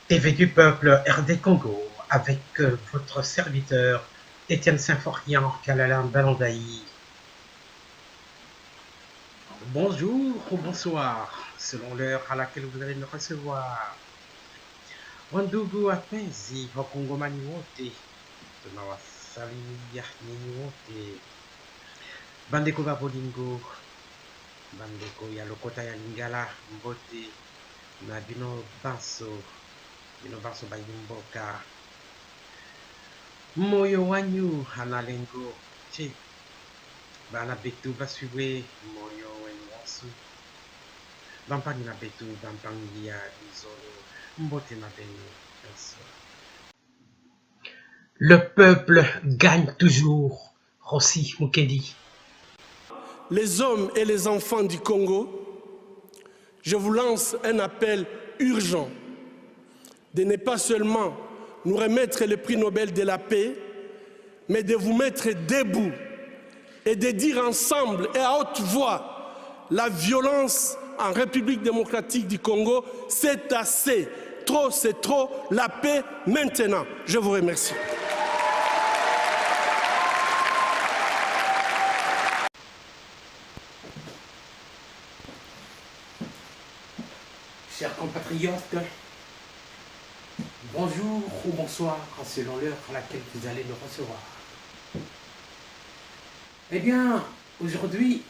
TV du peuple RD Congo, avec votre serviteur Étienne Symphorien Kalalam Balandaï. Bonjour ou bonsoir, selon l'heure à laquelle vous allez me recevoir. Wandugu apenzi wakongomani wote, tunawasalimia nyinyi wote. Bandeko ba bolingo, bandeko ya lokota ya lingala mbote, na bino banso bayimboka. Moyo wanyu analengo che bana betu basuwe moyo wenwasu bampangi na betu bampangi ya izolo mbote na beni banso. Le peuple gagne toujours, Rossi Mukendi. Les hommes et les enfants du Congo, je vous lance un appel urgent de ne pas seulement nous remettre le prix Nobel de la paix, mais de vous mettre debout et de dire ensemble et à haute voix la violence en République démocratique du Congo, c'est assez. Trop, c'est trop. La paix maintenant. Je vous remercie. Chers compatriotes, bonjour ou bonsoir selon l'heure à laquelle vous allez me recevoir. Eh bien, aujourd'hui,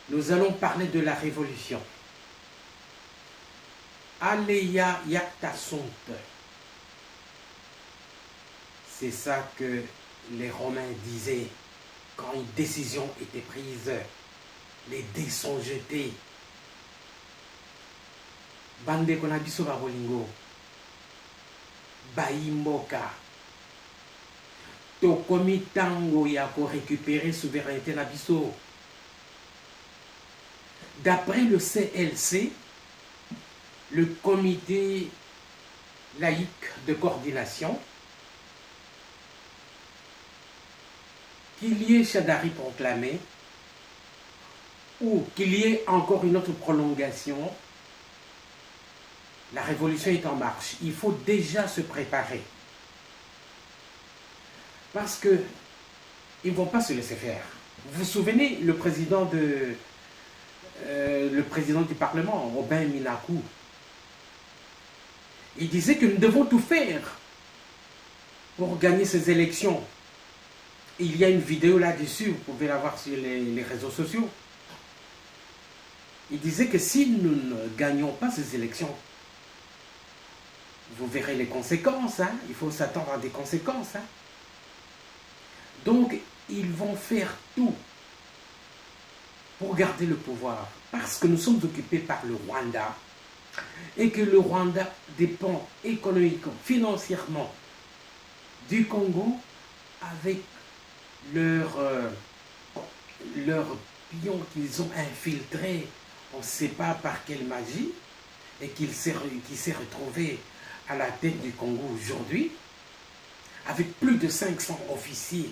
nous allons parler de la révolution. Aleya yakta sont. C'est ça que les Romains disaient quand une décision était prise. Les dés sont jetés. Bande konabiso ba bolingo. Baimboka. Tokomi tango ya ko récupérer souveraineté na biso. D'après le CLC, le comité laïque de coordination, qu'il y ait Chadari proclamé ou qu'il y ait encore une autre prolongation, la révolution est en marche. Il faut déjà se préparer. Parce qu'ils ne vont pas se laisser faire. Vous vous souvenez, le président du Parlement, Robin Minakou, il disait que nous devons tout faire pour gagner ces élections. Il y a une vidéo là-dessus, vous pouvez la voir sur les réseaux sociaux. Il disait que si nous ne gagnons pas ces élections, vous verrez les conséquences, hein? Il faut s'attendre à des conséquences. Hein? Donc, ils vont faire tout pour garder le pouvoir. Parce que nous sommes occupés par le Rwanda. Et que le Rwanda dépend économiquement, financièrement du Congo avec leurs pions qu'ils ont infiltrés, on ne sait pas par quelle magie, et qui s'est retrouvé à la tête du Congo aujourd'hui, avec plus de 500 officiers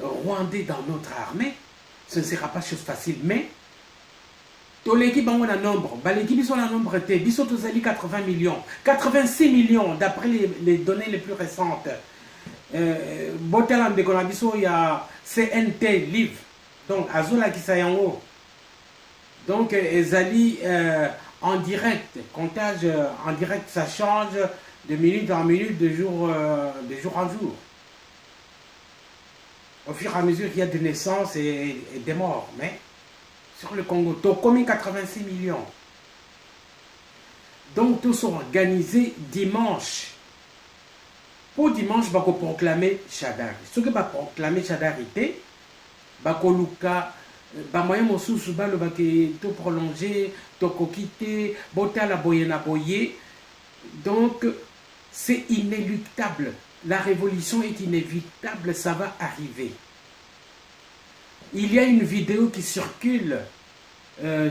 rwandais dans notre armée. Ce ne sera pas chose facile, mais tous l'équipe a un nombre, l'équipe a un nombre, biso tozali 80 millions, 86 millions d'après les données les plus récentes. Botelam de Konabiso, il y a CNT Live, donc Azola Kisayango. Donc, Ezali en direct, comptage en direct, ça change de minute en minute, de jour en jour. Au fur et à mesure qu'il y a des naissances et des morts. Mais sur le Congo, Tokomi 86 millions. Donc, tous sont organisés dimanche. Pour dimanche, il va proclamer Chadari. Ce que va proclamer Chadari, il va Luka. Ba moyen mosusu ba lobake to prolonger to kokite bota la boye na boye. Donc c'est inéluctable, la révolution est inévitable, ça va arriver. Il y a une vidéo qui circule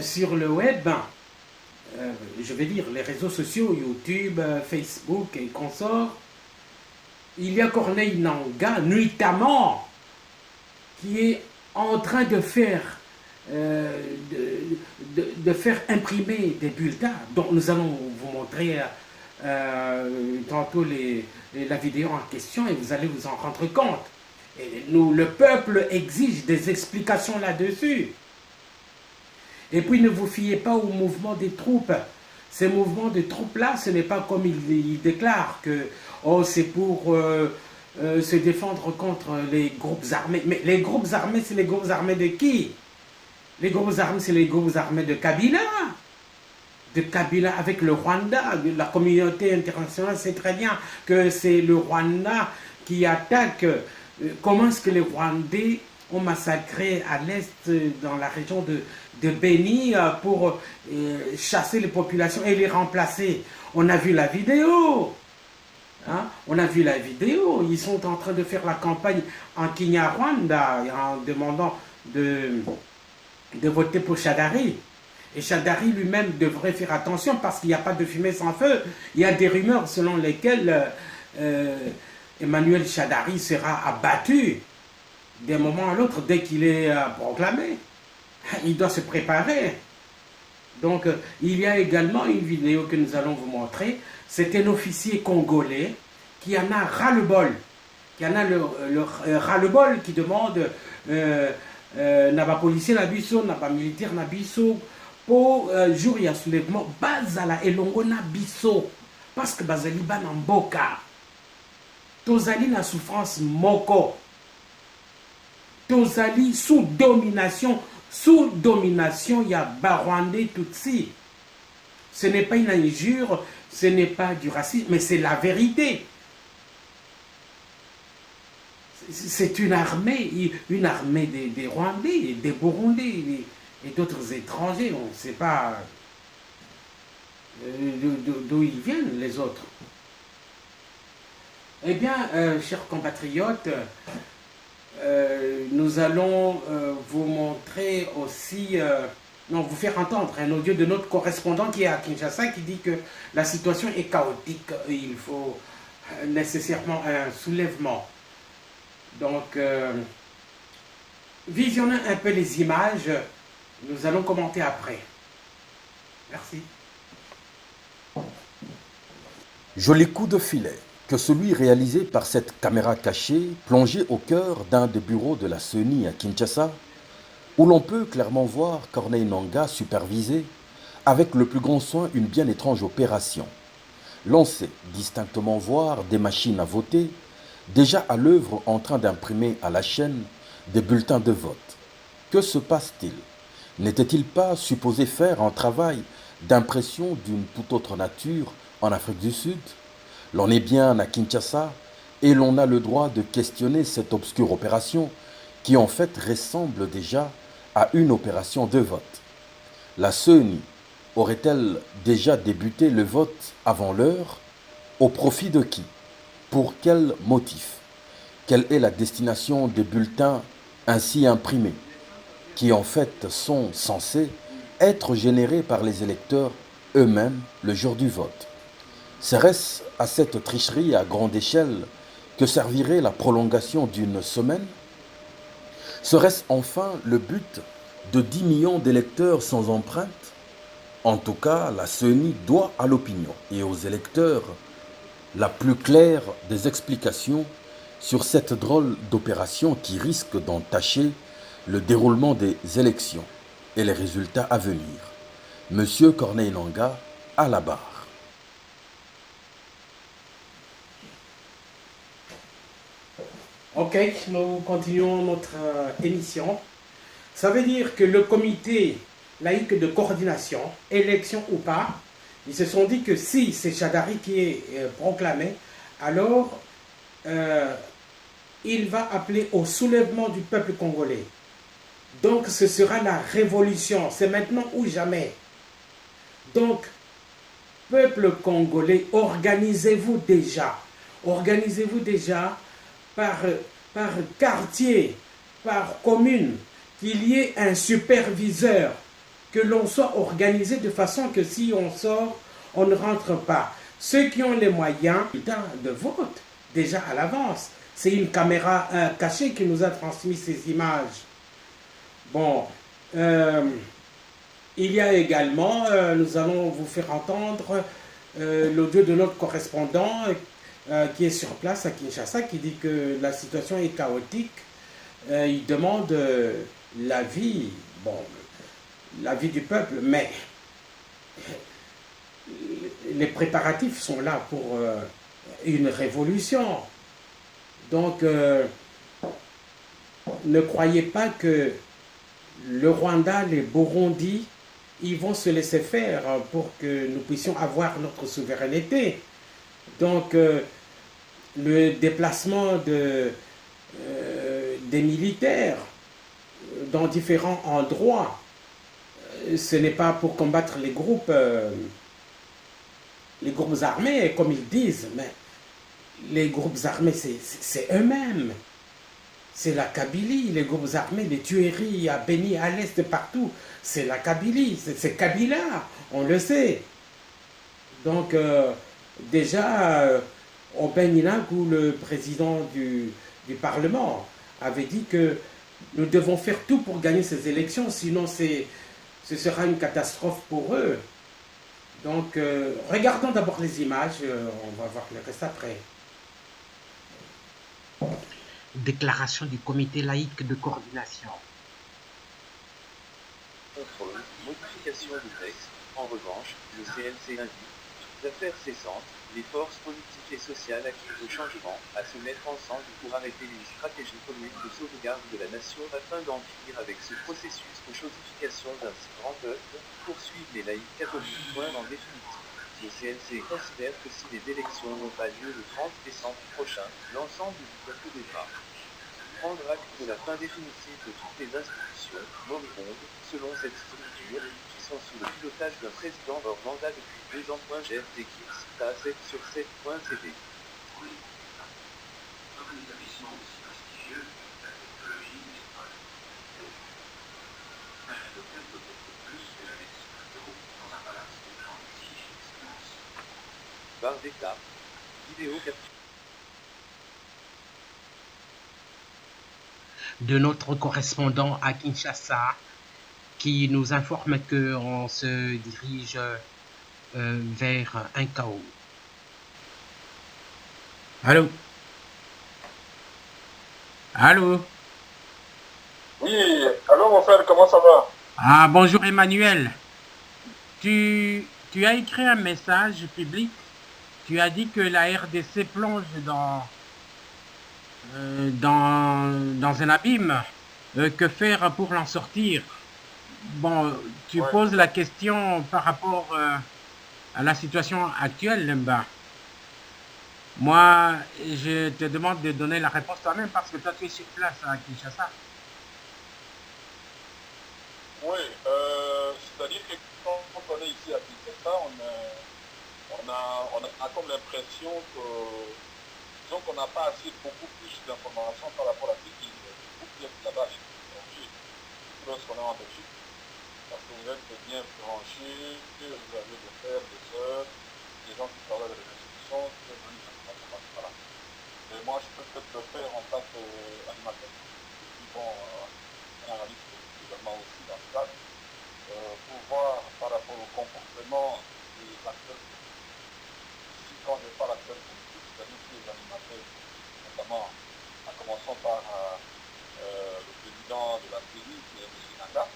sur le web, je vais dire les réseaux sociaux, YouTube, Facebook et consorts. Il y a Corneille Nangaa, nuitamment, qui est en train de faire de faire imprimer des bulletins. Donc nous allons vous montrer tantôt la vidéo en question et vous allez vous en rendre compte. Et le peuple exige des explications là-dessus. Et puis ne vous fiez pas au mouvement des troupes. Ces mouvements de troupes-là, ce n'est pas comme ils déclarent que oh, c'est pour se défendre contre les groupes armés. Mais les groupes armés, c'est les groupes armés de qui? Les groupes armés, c'est les groupes armés de Kabila. De Kabila avec le Rwanda. La communauté internationale sait très bien que c'est le Rwanda qui attaque. Comment est-ce que les Rwandais ont massacré à l'est, dans la région de Beni, pour chasser les populations et les remplacer? On a vu la vidéo. Hein? On a vu la vidéo. Ils sont en train de faire la campagne en Kinyarwanda en demandant de voter pour Shadari. Et Shadari lui-même devrait faire attention parce qu'il n'y a pas de fumée sans feu. Il y a des rumeurs selon lesquelles Emmanuel Shadari sera abattu d'un moment à l'autre dès qu'il est proclamé. Il doit se préparer. Donc, il y a également une vidéo que nous allons vous montrer. C'est un officier congolais qui en a ras-le-bol. Qui en a le ras-le-bol, qui demande n'a pas policier na biso, n'a pas militaire na biso, pour jour il y a soulèvement, bazala elongo na biso. Parce que bazali ba na mboka. Tozali na souffrance moko. Tozali sous domination. Sous domination, il y a Barwandais Tutsi. Ce n'est pas une injure, ce n'est pas du racisme, mais c'est la vérité. C'est une armée des Rwandais, des Burundais et d'autres étrangers. On ne sait pas d'où ils viennent, les autres. Eh bien, chers compatriotes, nous allons vous montrer aussi, vous faire entendre un audio de notre correspondant qui est à Kinshasa qui dit que la situation est chaotique et il faut nécessairement un soulèvement. Donc, visionnez un peu les images, nous allons commenter après. Merci. Joli coup de filet que celui réalisé par cette caméra cachée plongée au cœur d'un des bureaux de la CENI à Kinshasa, où l'on peut clairement voir Corneille Nangaa superviser avec le plus grand soin une bien étrange opération. L'on sait distinctement voir des machines à voter déjà à l'œuvre en train d'imprimer à la chaîne des bulletins de vote. Que se passe-t-il? N'était-il pas supposé faire un travail d'impression d'une toute autre nature en Afrique du Sud? L'on est bien à Kinshasa et l'on a le droit de questionner cette obscure opération qui en fait ressemble déjà à une opération de vote. La CENI aurait-elle déjà débuté le vote avant l'heure? Au profit de qui? Pour quel motif? Quelle est la destination des bulletins ainsi imprimés, qui en fait sont censés être générés par les électeurs eux-mêmes le jour du vote? Serait-ce à cette tricherie à grande échelle que servirait la prolongation d'une semaine? Serait-ce enfin le but de 10 millions d'électeurs sans empreinte? En tout cas, la CENI doit à l'opinion et aux électeurs la plus claire des explications sur cette drôle d'opération qui risque d'entacher le déroulement des élections et les résultats à venir. Monsieur Corneille Nangaa à la barre. Ok, nous continuons notre émission. Ça veut dire que le comité laïque de coordination, élection ou pas, ils se sont dit que si c'est Shadari qui est proclamé, alors il va appeler au soulèvement du peuple congolais. Donc ce sera la révolution, c'est maintenant ou jamais. Donc, peuple congolais, organisez-vous déjà par quartier, par commune, qu'il y ait un superviseur, que l'on soit organisé de façon que si on sort, on ne rentre pas. Ceux qui ont les moyens de vote, déjà à l'avance, c'est une caméra cachée qui nous a transmis ces images. Bon, Il y a également, nous allons vous faire entendre l'audio de notre correspondant qui est sur place à Kinshasa, qui dit que la situation est chaotique. Il demande l'avis, bon, l'avis du peuple, mais les préparatifs sont là pour une révolution. Donc, ne croyez pas que le Rwanda, les Burundi, ils vont se laisser faire pour que nous puissions avoir notre souveraineté. Donc, le déplacement des militaires dans différents endroits, ce n'est pas pour combattre les groupes armés, comme ils disent, mais les groupes armés, c'est eux-mêmes. C'est la Kabylie, les groupes armés, les tueries à Beni, à l'est, partout. C'est la Kabylie, c'est Kabila, on le sait. Donc, déjà, Aubin Inagu, le président du Parlement, avait dit que nous devons faire tout pour gagner ces élections, sinon ce sera une catastrophe pour eux. Donc, regardons d'abord les images, on va voir le reste après. Déclaration du comité laïque de coordination. Contrôle, modification du texte. En revanche, le CNC indique, toutes affaires cessantes, les forces politiques et sociales acquises au changement, à se mettre ensemble pour arrêter une stratégie commune de sauvegarde de la nation afin d'en finir avec ce processus de chosification d'un si grand peuple, poursuivent les laïcs catholiques. Point en définitive. Le CNC considère que si les élections n'ont pas lieu le 30 décembre prochain, l'ensemble du peuple devra prendre acte de la fin définitive de toutes les institutions moribondes, selon cette structure, qui sont sous le pilotage d'un président hors mandat depuis 2 ans. GRT qui cite à 7 sur 7.cd. Barre d'état. Vidéo capture. De notre correspondant à Kinshasa, qui nous informe qu'on se dirige vers un chaos. Allô? Allô? Oui, allô mon frère, comment ça va? Ah, bonjour Emmanuel. Tu as écrit un message public. Tu as dit que la RDC plonge dans un abîme. Que faire pour l'en sortir? Bon, tu Ouais. poses la question par rapport à la situation actuelle, Lemba. Moi, je te demande de donner la réponse toi-même parce que toi, tu es sur place à Kinshasa. Oui, c'est-à-dire que quand on est ici à Kinshasa, on a comme l'impression que, disons qu'on n'a pas assez beaucoup plus d'informations par rapport à ce qui est là-bas, lorsqu'on est en Belgique. Parce que vous êtes bien branchés, vous avez des frères, des sœurs, des gens qui travaillent dans les institutions, qui peuvent donner des informations. Voilà. Mais moi, je peux peut-être le faire en tant qu'animateur. Et puis bon, un analyste également aussi dans ce cadre, pour voir par rapport au comportement des acteurs politiques. Ici, quand je parle acteurs politiques, c'est-à-dire que les animateurs, notamment en commençant par le président de la CENI, qui est M. Nanga,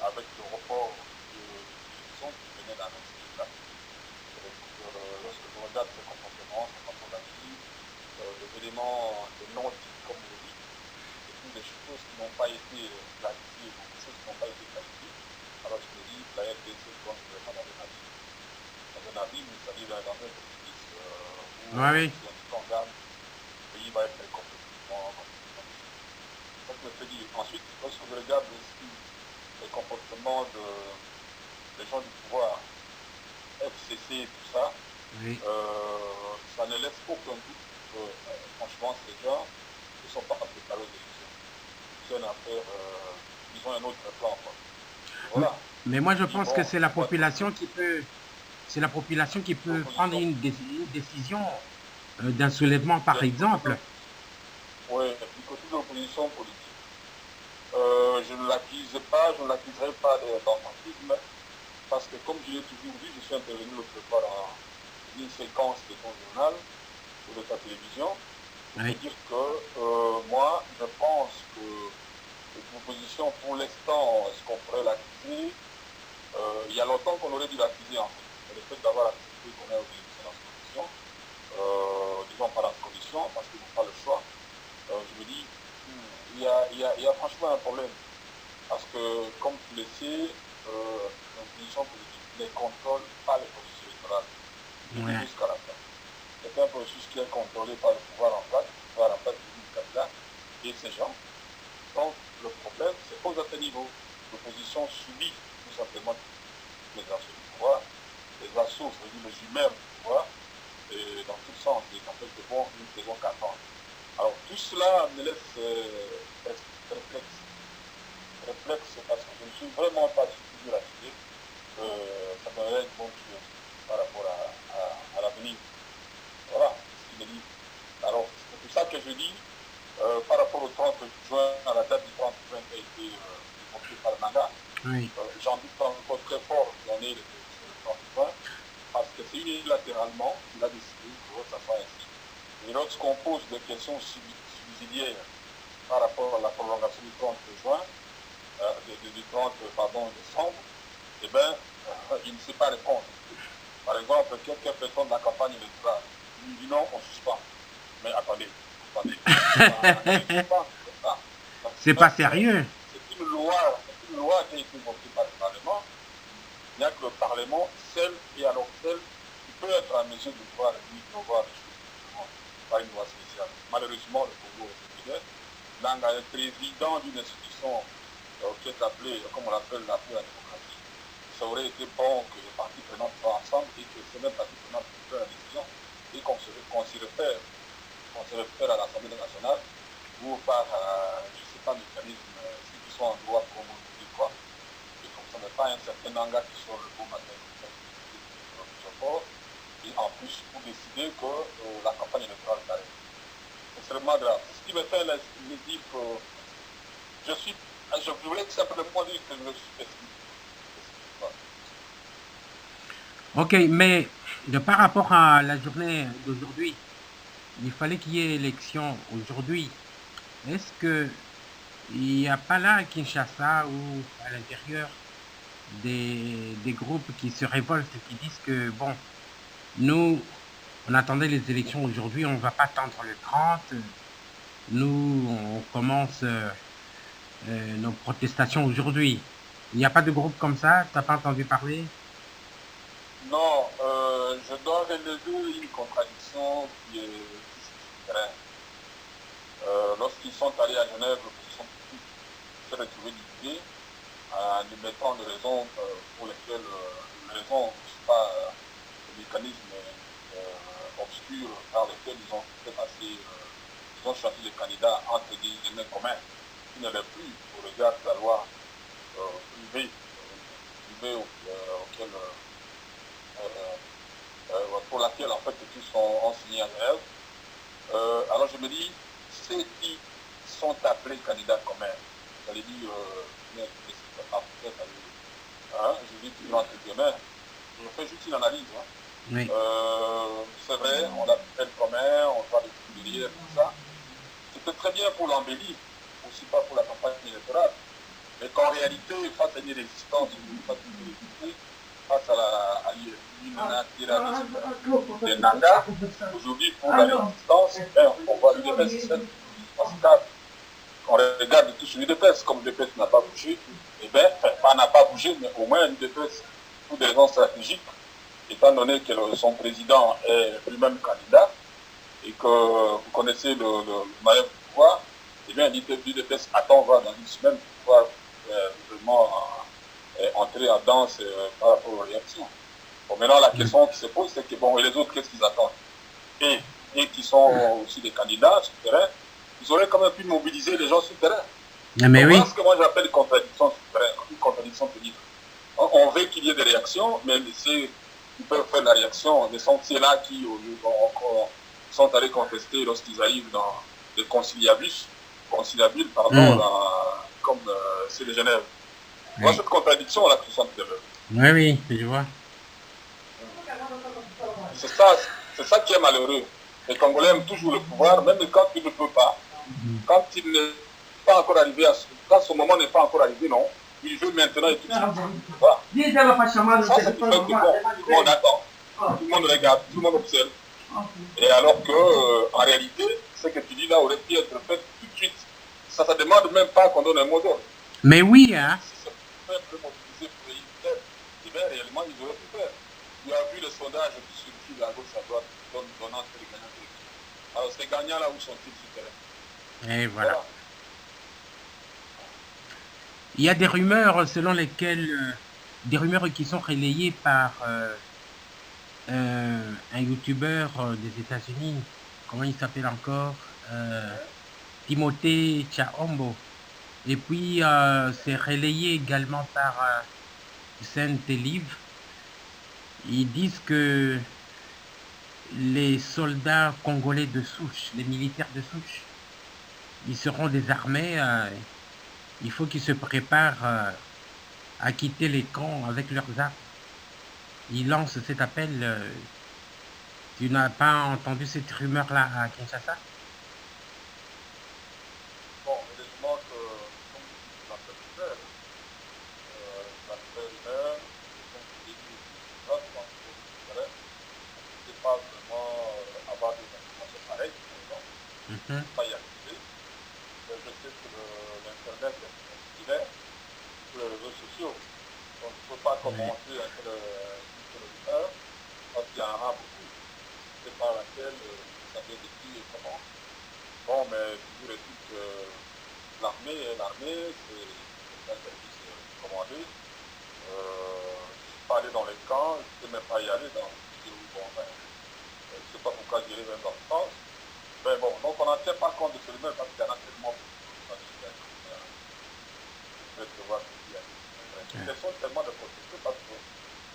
avec le report de l'élection qui venait d'annoncer là. Lorsque je regarde ce comportement, ce comportement, les éléments de non-dits, comme vous dites, et puis des choses qui n'ont pas été clarifiées, beaucoup de choses qui n'ont pas été clarifiées. Alors je me dis, la RDC, je pense que c'est dans un abîme, c'est-à-dire dans un précipice où Oui. si on dit qu'on gagne, le pays va être complètement. Donc je me dis, ensuite, lorsque je regarde aussi les comportements des gens du pouvoir, FCC et tout ça, Oui. ça ne laisse aucun doute que, franchement, ces gens ne sont pas préparés aux élections. Ils ont une affaire, ils ont un autre plan. Quoi. Voilà. Mais moi, je pense que c'est la ouais. population qui peut, prendre une décision d'un soulèvement, par exemple. Oui, du côté de l'opposition politique, je ne l'accuse pas, je ne l'accuserai pas d'enfantisme, parce que comme je l'ai toujours dit, je suis intervenu l'autre fois dans une séquence de ton journal ou de ta télévision, pour Oui. te dire que moi, je pense que cette proposition, pour l'instant, est-ce qu'on pourrait l'accuser? Il y a longtemps qu'on aurait dû l'accuser en fait. Le fait d'avoir accepté qu'on ait organisé dans cette condition, disons pas dans cette condition, parce qu'ils n'ont pas le choix, je me dis, il y a franchement un problème. Parce que, comme tu le sais, l'opposition politique ne contrôle pas le processus électoral Ouais. jusqu'à la fin. C'est un processus qui est contrôlé par le pouvoir en place, le pouvoir en place du candidat et ces gens. Donc, le problème, c'est qu'aux autres niveaux, l'opposition subit tout simplement les assauts du pouvoir, les assauts, c'est-à-dire les jumelles du pouvoir, et dans tout sens, et en fait, nous ne faisons qu'attendre. Alors, tout cela me laisse perplexe. Perplexe parce que je ne suis vraiment pas toujours rassuré que ça donnerait une bonne chose par rapport à l'avenir. Voilà ce qu'il me dit. Alors, c'est pour ça que je dis, par rapport au 30 juin, à la date du 30 juin qui a été évoquée par Nanga, Oui. j'en doute encore très fort qu'il y en ait le 30 juin, parce que c'est unilatéralement qu'il a décidé que ça soit ainsi. Et lorsqu'on pose des questions subsidiaires par rapport à la prolongation du 30 juin, du 30 décembre, eh bien, il ne sait pas répondre. Par exemple, quelqu'un fait de la campagne électorale, il dit non, on suspend. Mais attendez. C'est pas sérieux. C'est une loi qui a été votée par le Parlement. Il n'y a que le Parlement seul, et alors seul, qui peut être en mesure de pouvoir voir les choses par une loi spéciale. Malheureusement, le Congo est fidèle. Nanga est président d'une institution qui est appelée, comme on l'appelle, la démocratie. Ça aurait été bon que les partis prenants soient ensemble et que ces mêmes partis prenants prennent la décision et qu'on s'y réfère à l'Assemblée nationale ou par, je ne sais pas, mécanisme, ceux qui sont en droit comme on dit quoi. Et comme ça n'est pas un certain Nanga qui sort le beau matin comme ça, et en plus pour décider que la campagne électorale s'arrête. C'est extrêmement grave. Ce qui me fait me dire que je voulais simplement dire que je suis pessimiste. Ok, mais par rapport à la journée d'aujourd'hui, il fallait qu'il y ait élection aujourd'hui. Est-ce que il n'y a pas là à Kinshasa ou à l'intérieur des groupes qui se révoltent, qui disent que bon, nous, on attendait les élections aujourd'hui, on ne va pas attendre le 30, nous, on commence nos protestations aujourd'hui. Il n'y a pas de groupe comme ça, tu n'as pas entendu parler? Non, je dois relever une contradiction qui est terrain. Lorsqu'ils sont allés à Genève, l'opposition politique s'est retrouvée divisée en émettant des raisons pour lesquelles les raisons ne sont pas le mécanisme obscur par lequel ils ont fait passer, ils ont choisi les candidats entre guillemets communs, qui ne l'est plus au regard de la loi privée auquel pour laquelle en fait tous ont signé à Genève. Alors je me dis, ceux qui sont appelés candidats communs, j'allais dire, je dis toujours entre guillemets, je fais juste une analyse. Hein. Oui. C'est vrai, on appelle commun, on parle de derrière, tout ça. C'était très bien pour l'embellir, aussi pas pour la campagne électorale. Mais qu'en réalité, face à une résistance, face à l'unilatéralisme des Nanga, aujourd'hui, pour la résistance, on voit l'UDPS stable. On regarde tout sur l'UDPS, comme l'UDPS n'a pas bougé, eh bien, enfin, n'a pas bougé, mais au moins l'UDPS, pour des raisons stratégiques, étant donné que son président est lui-même candidat, et que vous connaissez le maillot du pouvoir, eh bien, l'UDPS attend voir dans une semaine pour pouvoir vraiment entrer en danse par rapport aux réactions. Bon, maintenant, la question qui se pose, c'est que, bon, et les autres, qu'est-ce qu'ils attendent? Et qui sont aussi des candidats sur le terrain, ils auraient quand même pu mobiliser les gens sur le terrain. Mais oui. C'est ce que moi j'appelle une contradiction sur le terrain, une contradiction politique. On veut qu'il y ait des réactions, mais ceux qui peuvent faire la réaction, ce sont ceux-là qui sont allés contester lorsqu'ils arrivent dans des conciliabules, comme l'Université de Genève. Voilà cette contradiction-là que je sens de l'heure. Oui, oui, je vois. C'est ça qui est malheureux. Les Congolais aiment toujours le pouvoir, même quand ils ne peuvent pas. Quand il n'est pas encore arrivé, quand ce moment n'est pas encore arrivé, non, il veut maintenant et tout de suite. Voilà. Ça, c'est tout fait que bon, tout le monde attend, tout le monde regarde, tout le monde observe. Et alors que, en réalité, ce que tu dis là aurait pu être fait tout de suite. Ça ne demande même pas qu'on donne un mot d'ordre. Mais oui, hein. Si ce peuple mobilisé pour y faire, réellement, ils auraient pu faire. Tu as vu le sondage qui surgit à gauche, à droite, donnant les gagnants. Alors, ces gagnants-là, où sont-ils sur le terrain? Et voilà. Il y a des rumeurs selon lesquelles, des rumeurs qui sont relayées par un youtubeur des États-Unis, comment il s'appelle encore, Timothée Chaombo. Et puis c'est relayé également par Saint-Elive. Ils disent que les soldats congolais de souche, les militaires de souche, ils seront désarmés. Il faut qu'ils se préparent à quitter les camps avec leurs armes. Ils lancent cet appel. Tu n'as pas entendu cette rumeur-là à Kinshasa? Bon, heureusement que, comme tu l'as fait faire, comme tu dis, je pense que ne pas vraiment avoir des informations pareilles, pas y accéder. Je sais que l'Internet est populaire sur les réseaux sociaux. Donc, il ne faut pas commenter avec le rumeur parce qu'il y en a beaucoup. C'est par laquelle ça vient de qui et comment. Bon, mais toujours est-il que l'armée, c'est un service commandé. Je ne suis pas allé dans les camps, je ne sais même pas y aller dans bon, ben, je ne sais pas pourquoi j'irai même dans le sens. Mais bon, donc on n'en tient pas compte de ce rumeur parce qu'il y en a tellement beaucoup. Je vais te voir ce qu'il y a. Ils sont tellement de protester parce que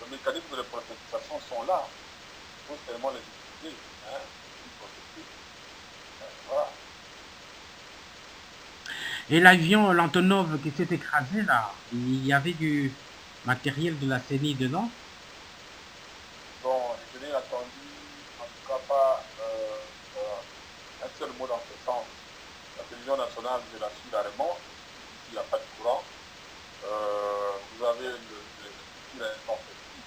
les mécanismes de protestation sont là. Il faut tellement les utiliser. Hein, voilà. Et l'avion, l'Antonov qui s'est écrasé là, il y avait du matériel de la CENI dedans? Bon, je n'ai attendu en tout cas pas un seul mot dans ce sens. La télévision nationale, je la suis carrément. Il n'y a pas de courant. Vous avez l'instant petit,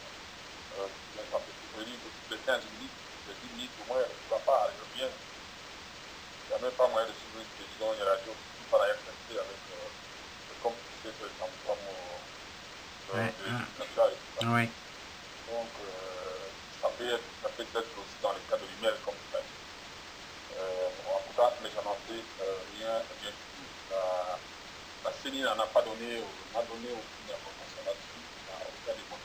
toutes les 15 minutes, les 10 minutes au moins, elle ne va pas, elle revient. Il n'y a même pas moyen de suivre une télévision, une radio, tout par la RTC avec comme tu sais, c'est comme Ouais. Donc, ça peut être aussi dans les cas de lumière comme tu l'as dit. En tout cas, mais j'en ai fait rien du tout. La CENI n'en a pas donné, n'a donné aucune information là-dessus. Il n'y a aucun démon.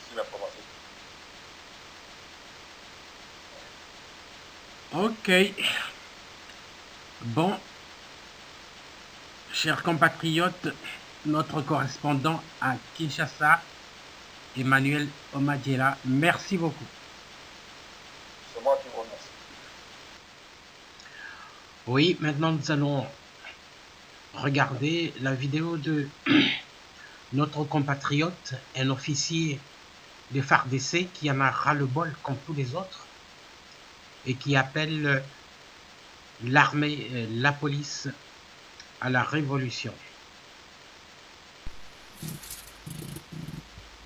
C'est l'information. Ok. Bon, chers compatriotes, notre correspondant à Kinshasa, Emmanuel Omadjela, merci beaucoup. C'est moi qui vous remercie. Oui, maintenant nous allons regarder la vidéo de notre compatriote, un officier de FARDC qui en a ras-le-bol comme tous les autres et qui appelle l'armée, la police à la révolution.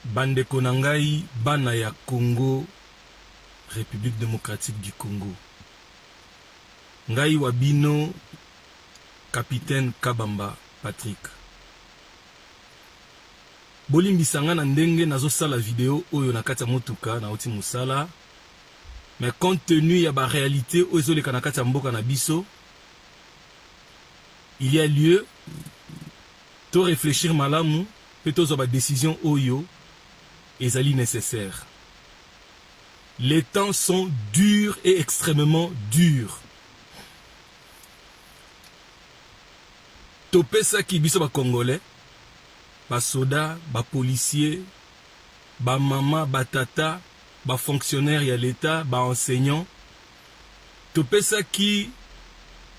Bandeko na ngai bana ya Congo, République démocratique du Congo. Ngai wabino Capitaine Kabamba Patrick. Bolimbisanga na ndenge nazosala vidéo oyo na kati ya motuka na oti musala. Mais compte tenu ya ba réalité ozoleka na kati ya mboka na biso, il y a lieu de réfléchir malamu pe tozo ba décision oyo ezali nécessaire. Les temps sont durs et extrêmement durs. Topesa ki biso ba Congolais, ba soda, ba policier, ba mama, ba tata, ba fonctionnaire ya l'État, ba enseignant. Topesa ki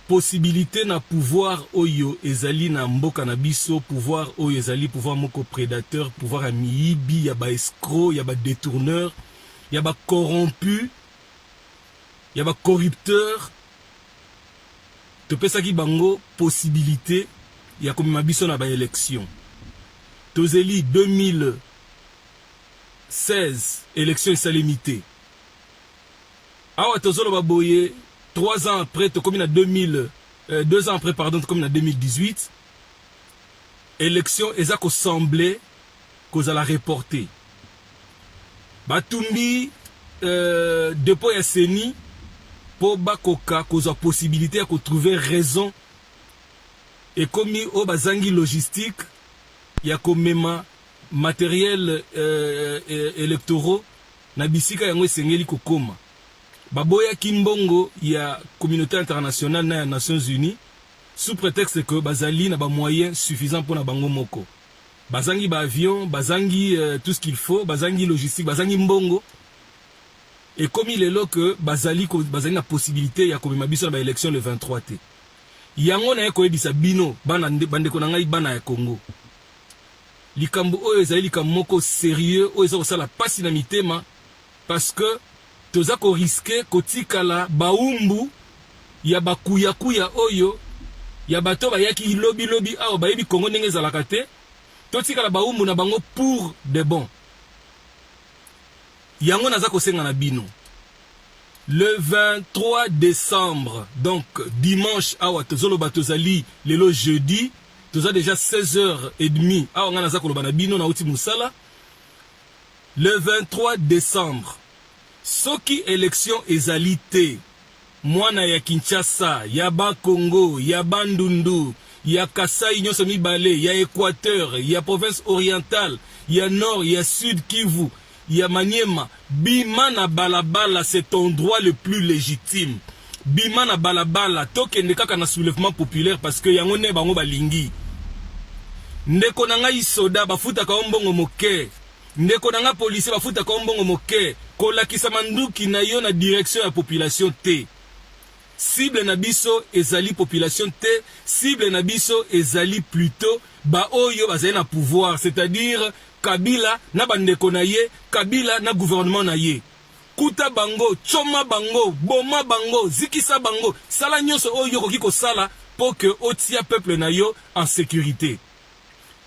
possibilité na pouvoir oyo ezali na mboka na biso, pouvoir oyo ezali pouvoir moko prédateur, pouvoir ya miyibi, ya ba escroc, ya ba détourneur, ya ba corrompu, ya ba corrupteur. Topesaki bango possibilité ya komema biso na ba élection. Tozeli 2016 élection esalemité. Awa tozolo baboye 3 ans après, comme 2 ans après, pardon, comme en 2018, élection ezako semblé qu'on a la reporter. Batumbi dépôt ya seni pour bakoka qu'on a possibilité à trouver raison et comme au bazangi logistique ya komema matériel électoraux na bisika yango esengeli kokoma. Baboya kimbongo ya communauté internationale na ya Nations Unies sous prétexte que bazali na ba moyens suffisants pour na bango moko. Bazangi ba avion, bazangi tout ce qu'il faut, bazangi logistique, bazangi mbongo. Et comme il est là que bazali na possibilité ya komema biso na ba élection le 23 té. Yango na ko ebisa bino bande ko na ngai bana ya Congo. Likambo oyo ezali likambo moko sérieux oyo ezako sala pasi na mitema parce que toza ko risquer kotikala baumbu ya bakuya oyo ya bato bayaki lobby awo bayebi Congo ndenge ezalaka te totikala baumbu na bango pour de bon. Yango naza kosenga na bino le 23 décembre, donc dimanche awa tozolo batozali lelo jeudi toza déjà 16h30 awa nga naza koloba na bino na uti musala le 23 décembre. Soki élection ezali te mwana ya Kinshasa, ya ba Congo, ya Bandundu, ya Kasai nyonso mibale, ya Équateur, ya province orientale, ya Nord, ya Sud Kivu, ya Maniema, bima na balabala, c'est ton droit le plus légitime. Bima na balabala, tokende kaka na soulèvement populaire parce que yango ne bango balingi. Ndeko na ngai soda bafutaka ombongo moke. Ndeko na nga policier bafutaka ombongo moke. Kolakisa manduki na yo na direction ya population te. Cible na biso ezali population te, cible na biso ezali plutôt ba oyo bazali na pouvoir, c'est-à-dire Kabila na bandeko na ye, Kabila na gouvernement na ye. Kuta bango, choma bango, boma bango, zikisa bango, sala nyonso oyo koki kosala pour que otia peuple na yo en sécurité.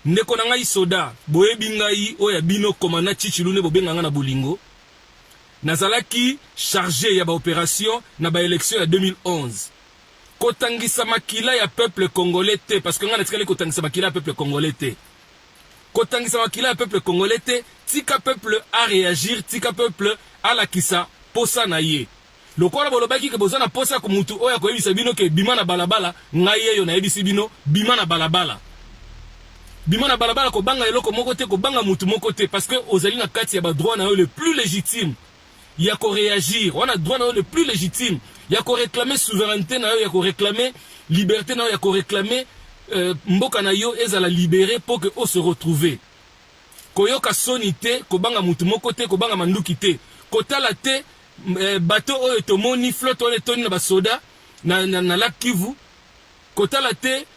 Ndeko na ngai soda, boyebi ngai oya bino komana Chichilune bobenganga na bolingo. Nazalaki chargé ya ba opération na ba élection ya 2011. Kotangisa makila ya peuple congolais te parce que nga natikali kotangisa makila ya peuple congolais te. Kotangisa makila ya peuple congolais te, tika peuple a réagir, tika peuple a la kisa posa na ye. Lokola bolobaki ke bozana posa ko mutu oya ko yebisa bino ke bima na balabala, ngai yeyo na yebisi bino bima na balabala. Bima na balabala ko banga eloko moko te, ko banga mutu moko te parce que ozali na kati ya ba droit na yo le plus légitime. Il y a qu'à réagir, on a droit le plus légitime. Il y a qu'à réclamer souveraineté, il y a qu'à réclamer liberté, il y a qu'à réclamer mboka na yo ezala libéré pour que on se retrouve. Koyoka sonité, kobanga mutu moko te, kobanga manduki te. Kotala te bateau oyo tomoni flotte oyo toni na basoda na lac Kivu. Kotala te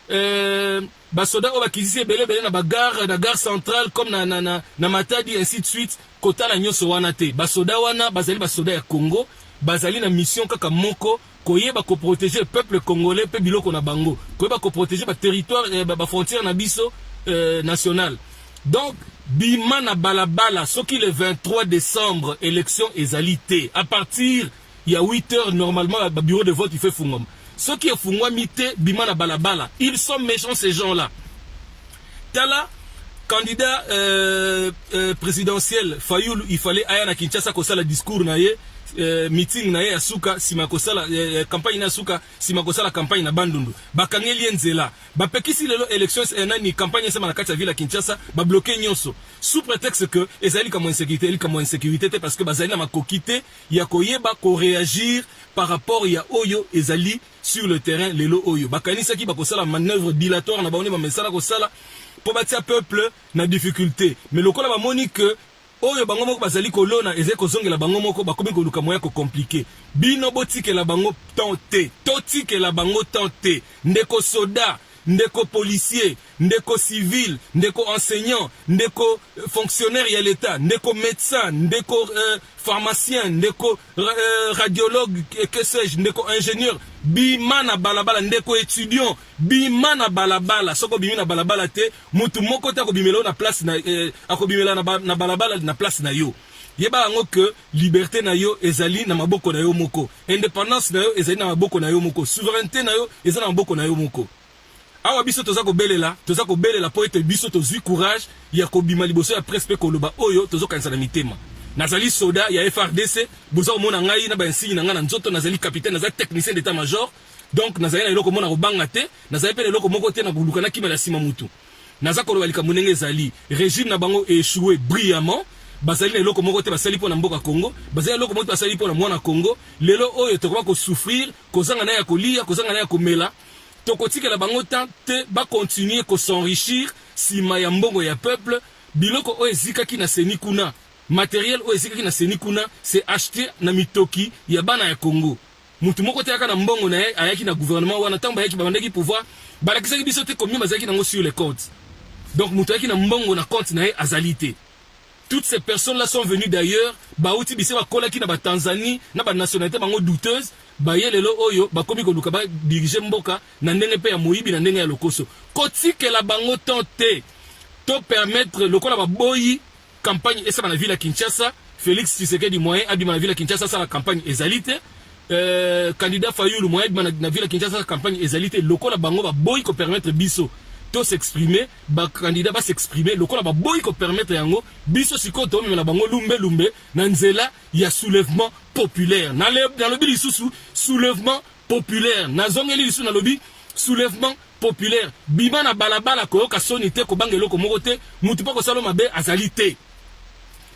basoda oyo bakizisi ebele na gare centrale comme na Matadi ainsi de suite. Kotala nyonso wana te. Basoda wana bazali basoda ya Congo, bazali na mission kaka moko koyeba ko protéger le peuple congolais pe biloko na bango. Koyeba ko protéger ba territoire ba frontière na biso national. Donc bima na balabala soki le 23 décembre élection ezali te. À partir il y a 8h normalement ba bureau de vote il fait fungom. Soki efungwami te bima na balabala. Ils sont méchants ces gens-là. Tala candidat présidentiel Fayoulou, il fallait aya na Kinshasa kosala discours na ye meeting na ye asuka sima kosala campagne na asuka sima kosala campagne na Bandundu bakangeli enzela bapekisi lelo élection nani campagne sema na kati ya ville Kinshasa ba bloquer nyonso sous prétexte que ezali comme insécurité parce que bazali na makokité ya koyeba ko réagir par rapport ya oyo ezali sur le terrain lelo oyo bakanisa ki bakosala manœuvre dilatoire na baone ba mesala kosala pour bâtir peuple na difficulté mais le kola ba moni que oyo bango moko bazali kolona ezali kozongela bango moko bakomi koluka moya compliqué. Bino botikela bango tente, totikela bango tente, ndeko soda, ndeko policier, ndeko civil, ndeko enseignant, ndeko fonctionnaire ya l'État, ndeko médecin, ndeko pharmacien, ndeko radiologue, que sais-je, ndeko ingénieur, bimana balabala, ndeko étudiant, bimana balabala, soko bimina balabala te, mutu moko te akobimela na place na akobimela na balabala na place na yo. Yeba ngo que liberté na yo ezali na maboko na yo moko, indépendance na yo ezali na maboko na yo moko, souveraineté na yo ezali na maboko na yo moko. Awa biso toza ko belela po ete biso tozwi courage ya kobima liboso ya presse pe koloba oyo tozo kanisa na mitema. Nazali soda ya FRDC, boza komona ngai na ba insigne na nga na nzoto, nazali capitaine, nazali technicien d'état major. Donc nazali na eloko mona kobanga te, nazali pe eloko moko te na koluka na kima la sima mutu. Naza koloba likambo ndenge ezali, régime na bango échoué brillamment. Bazali na eloko moko te basali po na mboka Congo, bazali eloko moko te basali po na mwana Congo. Lelo oyo tokoba ko souffrir, kozanga na ya kolia, kozanga na ya komela. Tokotikela bango te ba continuer ko s'enrichir sima ya mbongo ya peuple. Biloko o ezikaki na seni kuna, matériel o ezikaki na seni kuna, c'est acheté na mitoki ya bana ya Congo. Mutu moko te aka na mbongo na ye ayaki na gouvernement wana tamba yaki babandaki pouvoir balakisaki biso te combien bazaki nango sur les comptes. Donc mutu ayaki na mbongo na compte na ye azalité. Toutes ces personnes-là sont venues d'ailleurs, baouti bise ba kolaki na ba Tanzanie, na ba nationalité bango douteuse, ba yelelo oyo ba komi ko luka ba diriger mboka na ndenge pe ya moyibi na ndenge ya lokoso. Kotike la bango tente to permettre lokola ba boyi campagne esa na ville ya Kinshasa, Félix Tshisekedi moyen abima na ville ya Kinshasa sa la campagne ezalité. Candidat Fayulu moyen na ville ya Kinshasa sa campagne ezalité, lokola bango ba boyi ko permettre biso to s'exprimer, ba candidat va s'exprimer, lokola ba boy ko permettre yango, biso siko to na bango lumbe na nzela ya soulèvement populaire. Na lobi lisusu soulèvement populaire. Na zongeli lisusu na lobi soulèvement populaire. Bima na balabala ko ka sonité ko bangelo ko moko te, mutu pa ko salo mabe azali te.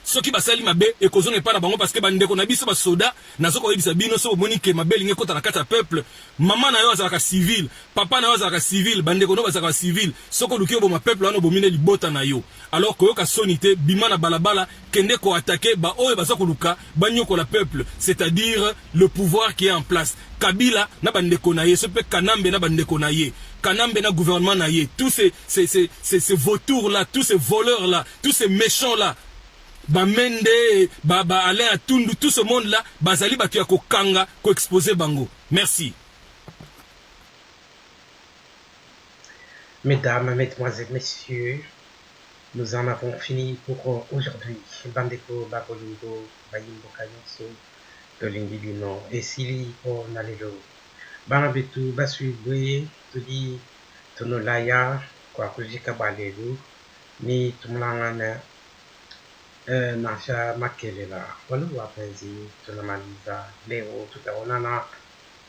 Soki basali mabe ekozonga pa na bango parce que bandeko na biso ba soda nazoko yebisa bino so moni ke mabe linge kota na kata peuple, mama na yo azalaka civil, papa na yo azalaka civil, bandeko no bazalaka civil, soko luki bo ma peuple wana bomine libota na yo. Alors ko yoka sonité bima na balabala kende ko attaquer ba oyo bazako luka banyoko la peuple, c'est-à-dire le pouvoir qui est en place. Kabila na bandeko na ye, ce pe Kanambe na bandeko na ye, Kanambe na gouvernement na ye, tous ces vautours là, tous ces voleurs là, tous ces méchants là, ba Mende, ba Alain Atundu, tout ce monde là, bazali batu ya ko kanga, ko exposer bango. Merci. Mesdames, mesdemoiselles, messieurs, nous en avons fini pour aujourd'hui. Bandeko, Bakolingo, Bayimbo Kanyonso, Tolingi du Nord, et Sili, pour Nalelo. Banabetu, Basubwe, Tudi, Tonolaya, kwa kujika balelu, ni tumlangana. Nasha makelela wale wapenzi tunamaliza leo, tutaonana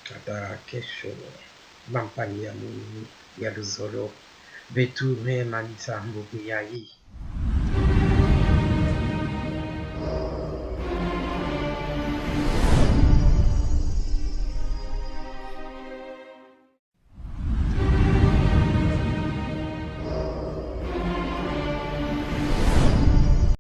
hata kesho bampani ya Mungu ya Luzolo betu me malisa mbugu ya hii